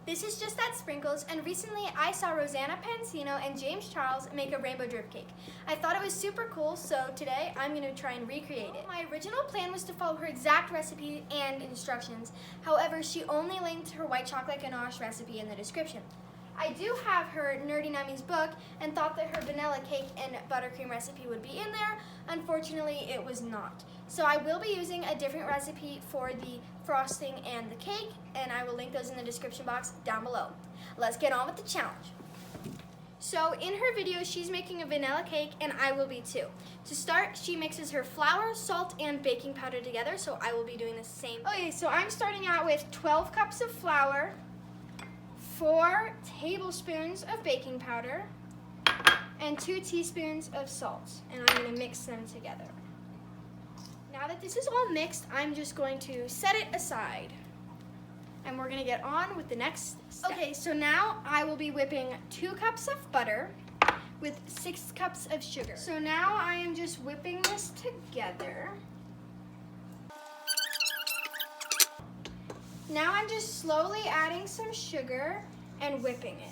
This is Just Add Sprinkles, and recently I saw Rosanna Pansino and James Charles make a rainbow drip cake. I thought it was super cool, so today I'm going to try and recreate it. My original plan was to follow her exact recipe and instructions. However, she only linked her white chocolate ganache recipe in the description. I do have her Nerdy Nummy's book and thought that her vanilla cake and buttercream recipe would be in there. Unfortunately, it was not. So I will be using a different recipe for the frosting and the cake, and I will link those in the description box down below. Let's get on with the challenge. So in her video, she's making a vanilla cake, and I will be too. To start, she mixes her flour, salt, and baking powder together, so I will be doing the same. Okay, so I'm starting out with 12 cups of flour, 4 tablespoons of baking powder, and 2 teaspoons of salt, and I'm going to mix them together. Now that this is all mixed, I'm just going to set it aside, and we're going to get on with the next step. Okay, so now I will be whipping 2 cups of butter with 6 cups of sugar. So now I am just whipping this together. Now I'm just slowly adding some sugar and whipping it.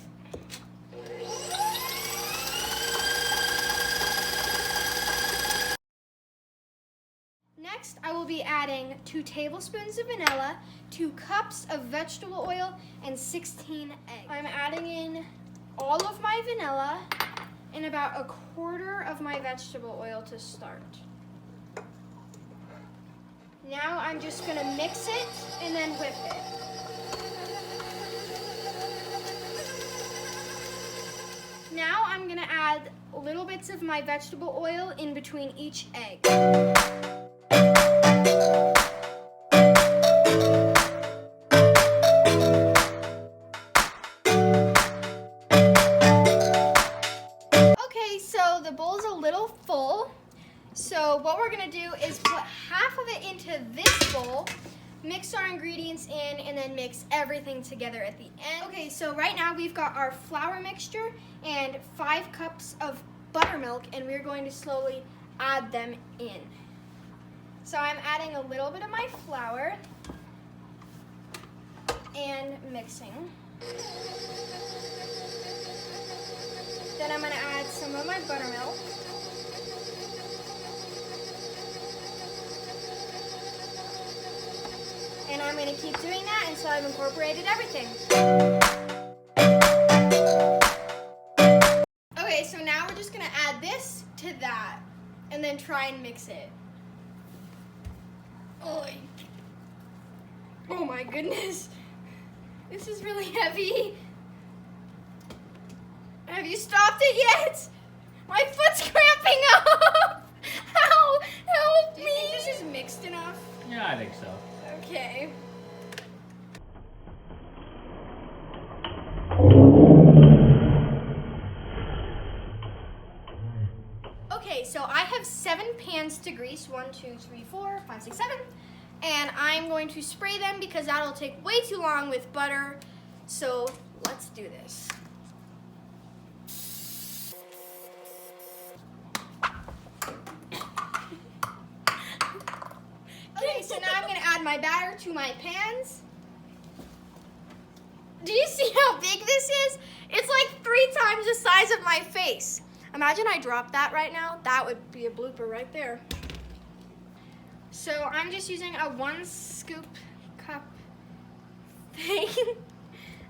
Next, I will be adding 2 tablespoons of vanilla, 2 cups of vegetable oil, and 16 eggs. I'm adding in all of my vanilla and about 1/4 of my vegetable oil to start. Now I'm just going to mix it and then whip it. Now I'm going to add little bits of my vegetable oil in between each egg. Okay, so the bowl's a little full. So what we're gonna do is put half of it into this bowl, mix our ingredients in, and then mix everything together at the end. Okay, so right now we've got our flour mixture and 5 cups of buttermilk, and we're going to slowly add them in. So I'm adding a little bit of my flour and mixing. Then I'm gonna add some of my buttermilk. And I'm going to keep doing that until I've incorporated everything. Okay, so now we're just going to add this to that and then try and mix it. Oh my goodness. This is really heavy. Have you stopped it yet? My foot's cramping up. Ow, help me. Do you think this is mixed enough? Yeah, I think so. Okay. Okay, so I have 7 pans to grease. 1, 2, 3, 4, 5, 6, 7. And I'm going to spray them because that'll take way too long with butter. So let's do this. Okay, so now I'm going to add my batter to my pans. Do you see how big this is? It's like 3 times the size of my face. Imagine I dropped that right now. That would be a blooper right there. So I'm just using a 1 scoop cup thing.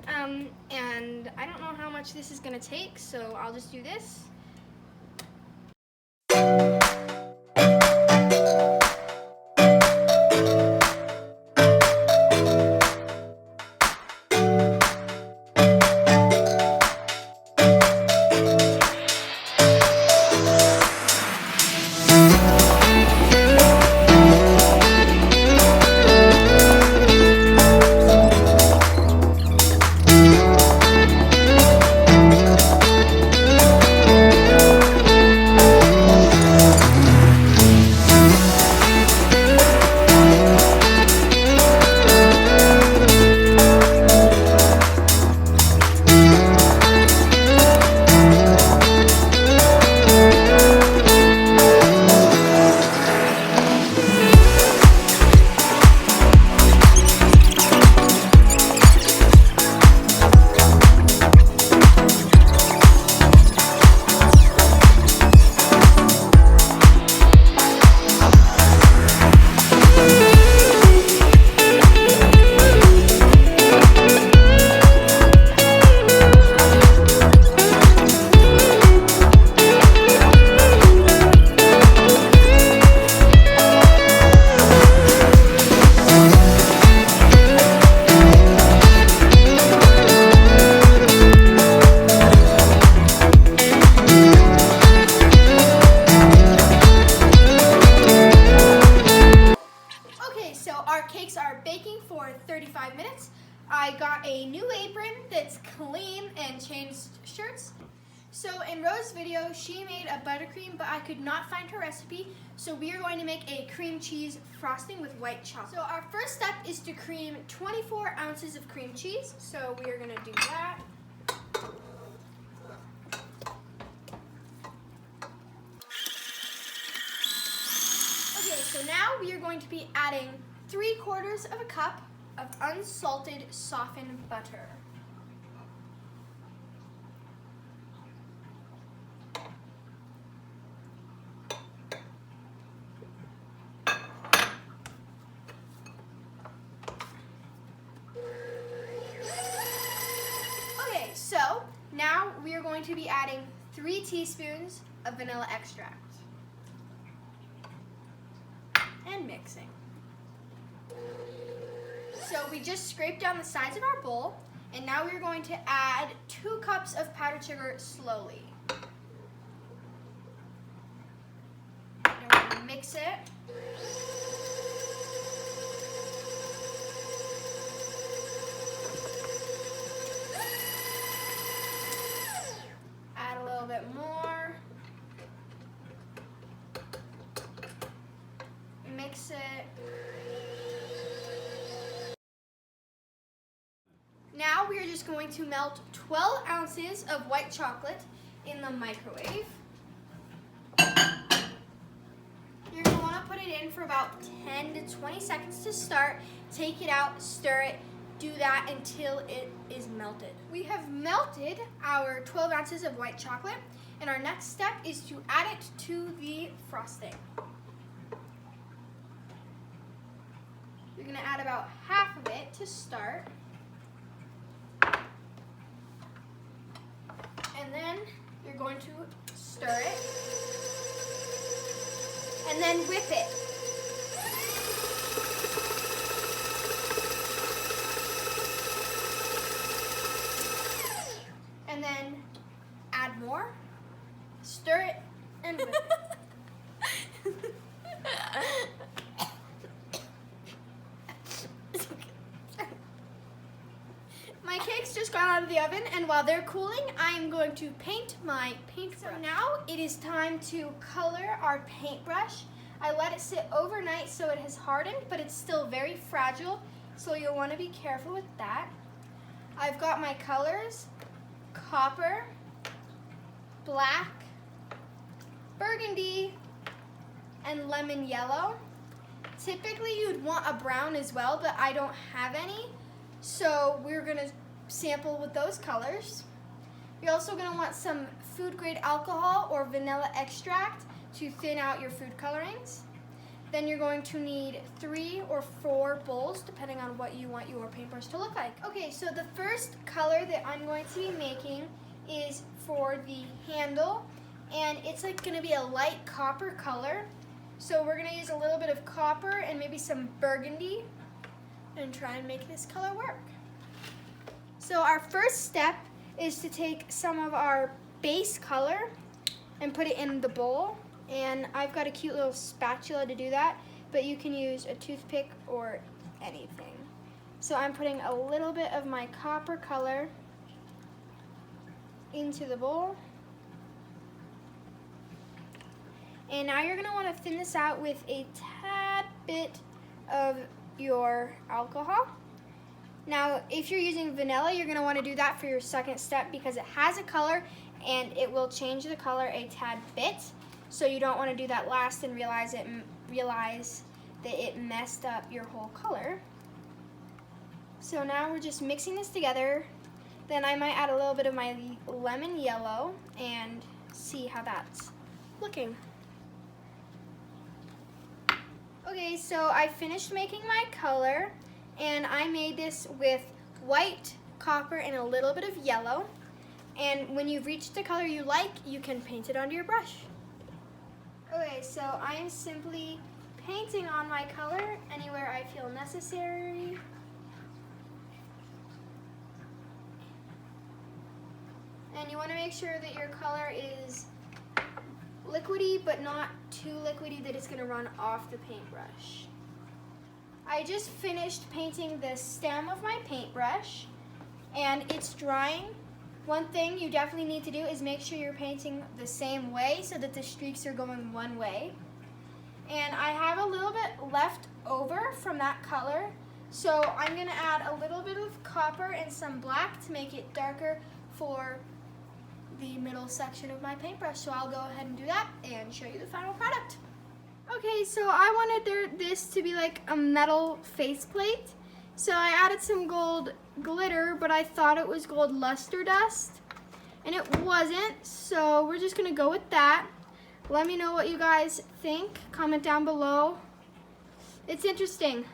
And I don't know how much this is going to take, so I'll just do this. cooking for 35 minutes. I got a new apron that's clean and changed shirts. So in Rose's video, she made a buttercream, but I could not find her recipe. So we are going to make a cream cheese frosting with white chocolate. So our first step is to cream 24 ounces of cream cheese. So we are going to do that. Okay, so now we are going to be adding 3/4 of a cup of unsalted softened butter. Okay, so now we are going to be adding 3 teaspoons of vanilla extract and mixing. So we just scraped down the sides of our bowl, and now we're going to add 2 cups of powdered sugar slowly. And we're going to mix it. Add a little bit more. Mix it. Now we are just going to melt 12 ounces of white chocolate in the microwave. You're going to want to put it in for about 10 to 20 seconds to start. Take it out, stir it, do that until it is melted. We have melted our 12 ounces of white chocolate, and our next step is to add it to the frosting. You're going to add about half of it to start. And then you're going to stir it, and then whip it. And then add more, stir it, and whip it. My cakes just got out of the oven, and while they're cooling, I am going to paint my paintbrush. So now it is time to color our paintbrush. I let it sit overnight so it has hardened, but it's still very fragile, so you'll want to be careful with that. I've got my colors: copper, black, burgundy, and lemon yellow. Typically you'd want a brown as well, but I don't have any. So we're going to sample with those colors. You're also going to want some food grade alcohol or vanilla extract to thin out your food colorings. Then you're going to need 3 or 4 bowls depending on what you want your paintbrush to look like. Okay, so the first color that I'm going to be making is for the handle, and it's like going to be a light copper color. So we're going to use a little bit of copper and maybe some burgundy and try and make this color work. So our first step is to take some of our base color and put it in the bowl, and I've got a cute little spatula to do that, but you can use a toothpick or anything. So I'm putting a little bit of my copper color into the bowl, and now you're going to want to thin this out with a tad bit of your alcohol. Now, if you're using vanilla, you're going to want to do that for your second step because it has a color and it will change the color a tad bit. So you don't want to do that last and realize that it messed up your whole color. So now we're just mixing this together. Then I might add a little bit of my lemon yellow and see how that's looking. Okay, so I finished making my color, and I made this with white, copper, and a little bit of yellow. And when you've reached the color you like, you can paint it onto your brush. Okay, so I am simply painting on my color anywhere I feel necessary. And you want to make sure that your color is liquidy, but not too liquidy that it's going to run off the paintbrush. I just finished painting the stem of my paintbrush and it's drying. One thing you definitely need to do is make sure you're painting the same way so that the streaks are going one way. And I have a little bit left over from that color, so I'm gonna add a little bit of copper and some black to make it darker for the middle section of my paintbrush. So I'll go ahead and do that and show you the final product. Okay, so I wanted this to be like a metal faceplate. So I added some gold glitter, but I thought it was gold luster dust, and it wasn't, so we're just gonna go with that. Let me know what you guys think. Comment down below. It's interesting.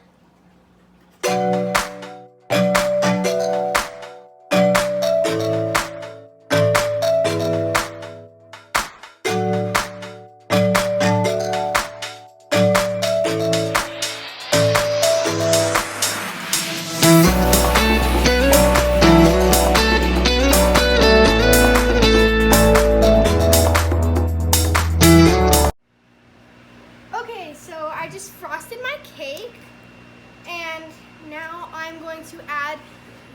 So I just frosted my cake, and now I'm going to add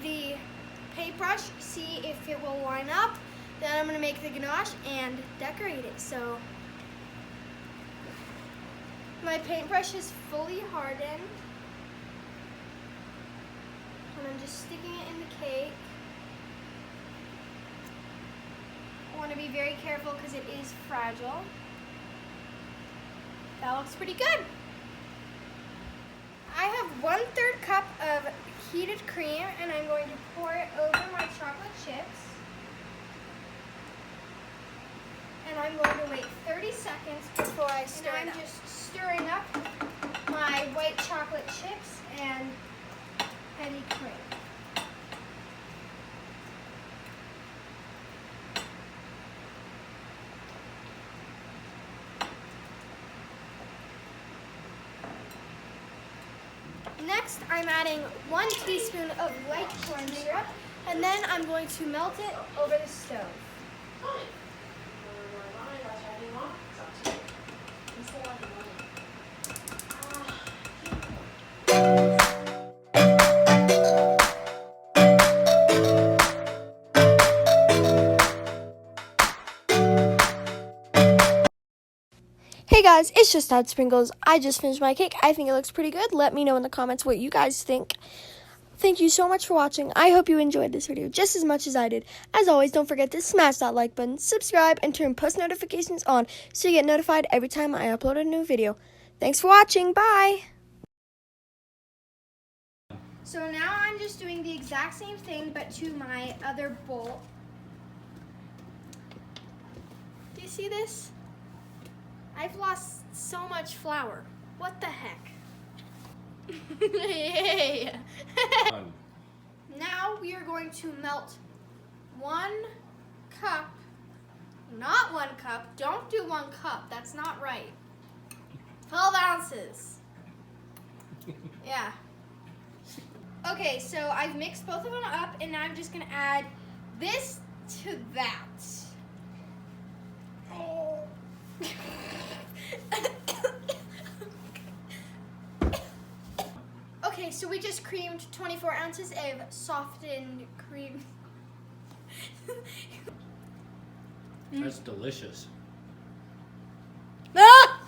the paintbrush, see if it will line up. Then I'm going to make the ganache and decorate it. So my paintbrush is fully hardened, and I'm just sticking it in the cake. I want to be very careful because it is fragile. That looks pretty good. I have 1/3 cup of heated cream, and I'm going to pour it over my chocolate chips. And I'm going to wait 30 seconds before I stir it up. I'm just stirring up my white chocolate chips and heavy cream. Next, I'm adding 1 teaspoon of light corn syrup, and then I'm going to melt it over the stove. Hey guys, it's just Todd Sprinkles. I just finished my cake. I think it looks pretty good. Let me know in the comments what you guys think. Thank you so much for watching. I hope you enjoyed this video just as much as I did. As always, don't forget to smash that like button, subscribe, and turn post notifications on so you get notified every time I upload a new video. Thanks for watching. Bye! So now I'm just doing the exact same thing but to my other bowl. Do you see this? I've lost so much flour. What the heck? Hey. Now we are going to melt 1 cup, not 1 cup, don't do 1 cup, that's not right. 12 ounces. Yeah. Okay, so I've mixed both of them up, and now I'm just gonna add this to that. Oh. Okay, so we just creamed 24 ounces of softened cream. That's delicious. Ah!